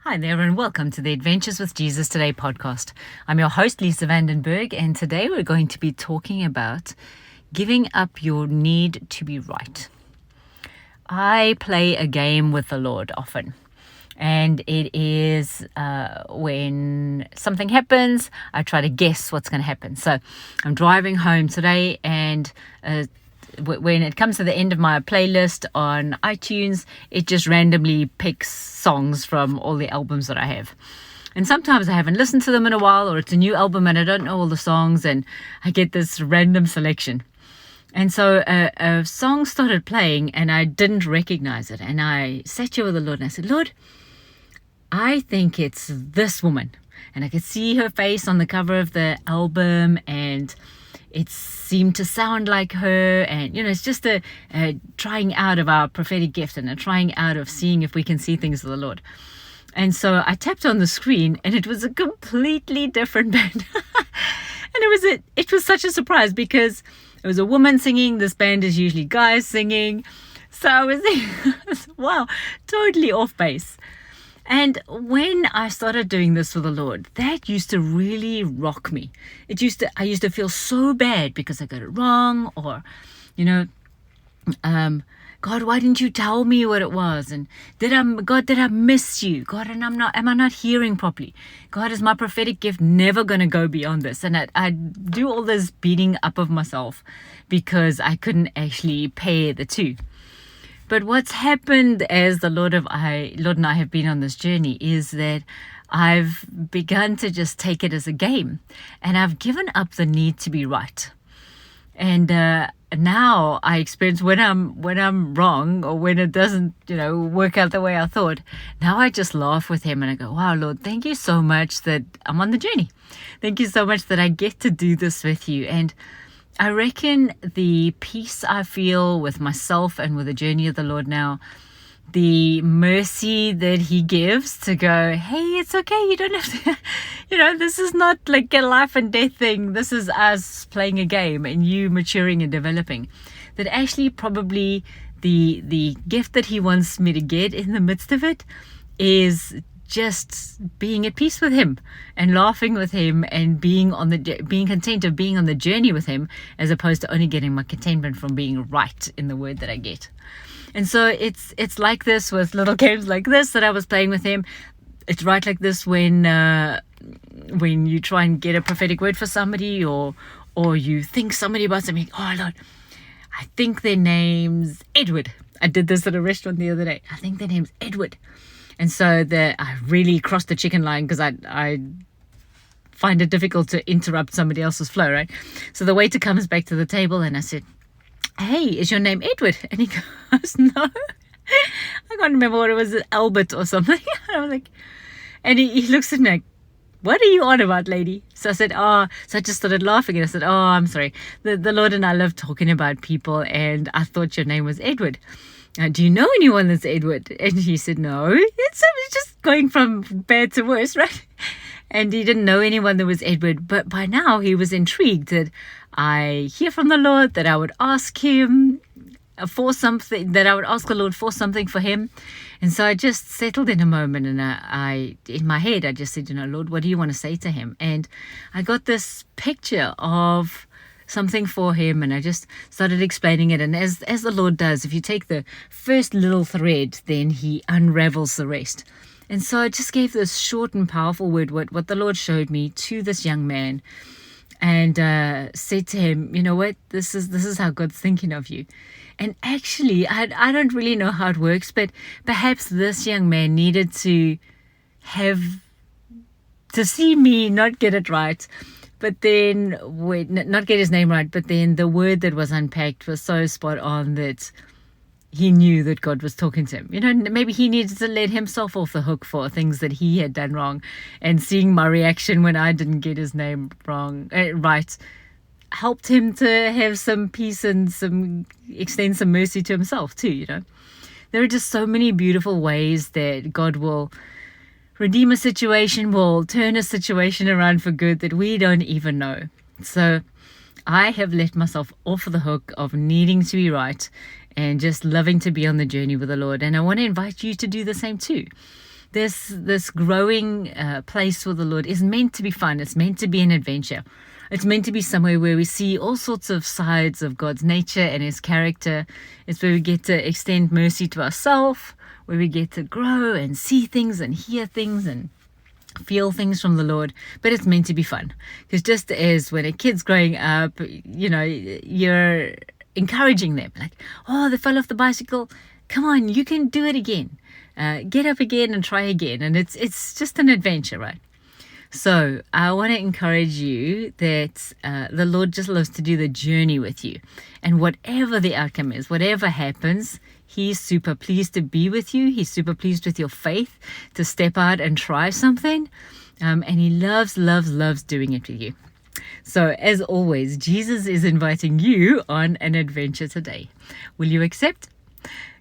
Hi there and welcome to the Adventures with Jesus Today podcast. I'm your host Lisa Berg, and today we're going to be talking about giving up your need to be right. I play a game with the Lord often, and it is when something happens, I try to guess what's going to happen. So I'm driving home today, and when it comes to the end of my playlist on iTunes, it just randomly picks songs from all the albums that I have. And sometimes I haven't listened to them in a while, or it's a new album and I don't know all the songs, and I get this random selection. And so a song started playing and I didn't recognize it. And I sat here with the Lord and I said, Lord, I think it's this woman. And I could see her face on the cover of the album, and it seemed to sound like her. And it's just a trying out of our prophetic gift and a trying out of seeing if we can see things of the Lord. And so I tapped on the screen and it was a completely different band. And it was such a surprise because it was a woman singing. This band is usually guys singing. So I was thinking, wow, totally off base. And when I started doing this with the Lord, that used to really rock me. I used to feel so bad because I got it wrong, or, God, why didn't you tell me what it was? And did I miss you? God, and am I not hearing properly? God, is my prophetic gift never going to go beyond this? And I do all this beating up of myself because I couldn't actually pair the two. But what's happened as the Lord and I have been on this journey is that I've begun to just take it as a game, and I've given up the need to be right. And now I experience when I'm wrong, or when it doesn't, work out the way I thought. Now I just laugh with him and I go, wow, Lord, thank you so much that I'm on the journey. Thank you so much that I get to do this with you. And I reckon the peace I feel with myself and with the journey of the Lord now, the mercy that he gives to go, hey, it's okay. You don't have to, this is not like a life and death thing. This is us playing a game and you maturing and developing. That actually probably the gift that he wants me to get in the midst of it is just being at peace with him and laughing with him and being content of being on the journey with him, as opposed to only getting my contentment from being right in the word that I get. And so it's like this with little games like this that I was playing with him. It's right like this when you try and get a prophetic word for somebody, or you think somebody about something. Oh Lord, I think their name's Edward. I did this at a restaurant the other day. I think their name's Edward. And so I really crossed the chicken line because I find it difficult to interrupt somebody else's flow, right? So the waiter comes back to the table and I said, hey, is your name Edward? And he goes, no. I can't remember what it was, Albert or something. I was like, and he looks at me like, what are you on about, lady? So I said, so I just started laughing and I said, I'm sorry. The Lord and I love talking about people, and I thought your name was Edward. Do you know anyone that's Edward? And he said, no. It's just going from bad to worse, right? And he didn't know anyone that was Edward. But by now he was intrigued that I hear from the Lord, that I would ask him for something, that I would ask the Lord for something for him. And so I just settled in a moment, and I in my head, I just said, Lord, what do you want to say to him? And I got this picture of something for him, and I just started explaining it. And as the Lord does, if you take the first little thread, then he unravels the rest. And so I just gave this short and powerful word, what the Lord showed me, to this young man, and said to him, you know what, this is how God's thinking of you. And actually, I don't really know how it works, but perhaps this young man needed to see me not get it right, but then not get his name right, but then the word that was unpacked was so spot on that he knew that God was talking to him. Maybe he needed to let himself off the hook for things that he had done wrong, and seeing my reaction when I didn't get his name right helped him to have some peace and extend some mercy to himself too. There are just so many beautiful ways that God will redeem a situation, will turn a situation around for good that we don't even know. So I have let myself off the hook of needing to be right and just loving to be on the journey with the Lord. And I want to invite you to do the same too. this growing place for the Lord is meant to be fun. It's meant to be an adventure. It's meant to be somewhere where we see all sorts of sides of God's nature and His character. It's where we get to extend mercy to ourselves, where we get to grow and see things and hear things and feel things from the Lord. But it's meant to be fun, because just as when a kid's growing up, you're encouraging them, like, oh, they fell off the bicycle, come on, you can do it again, get up again and try again. And it's just an adventure, right? So I want to encourage you that the Lord just loves to do the journey with you. And whatever the outcome is, whatever happens, He's super pleased to be with you. He's super pleased with your faith to step out and try something. And He loves, loves, loves doing it with you. So as always, Jesus is inviting you on an adventure today. Will you accept?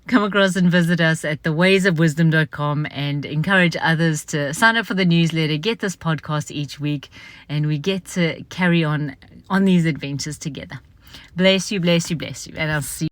Come across and visit us at thewaysofwisdom.com and encourage others to sign up for the newsletter, get this podcast each week, and we get to carry on these adventures together. Bless you, bless you, bless you, and I'll see you.